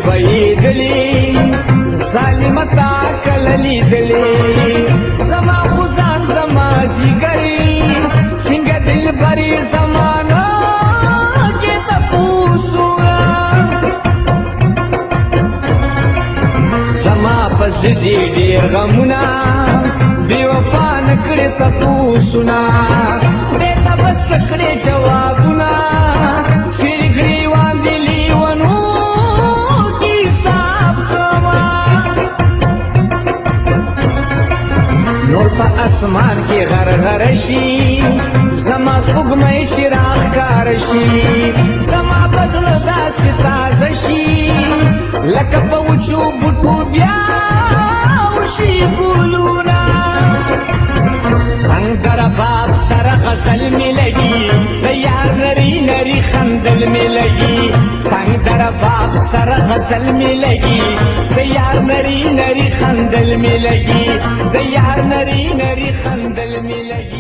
بهیدلی ظالمتا کله لیدلی زما خو ځان زما جګرې څنګه دلبرې زمانه کې تپوسونه زما په ضدې ډېر غمونه بې وفا نه کړې تپوسونه خدای ته بس کړې جوابونه چیرې ګریوان دي لیونو کې حساب کوه نور په اسمان کې غرغره شي زما سپوږمۍ چې راښکاره شي زما په زړه داسې تازه شي لکه په وچو بوټو بیا وشي ګلونه څنګ در باغ سره غزل مې لګي د یار نري نري خندل مې لګي څنګ در باغ سره غزل مې لګي د یار نري نري خندل مې لګي د یار نري نري خندل مې لګي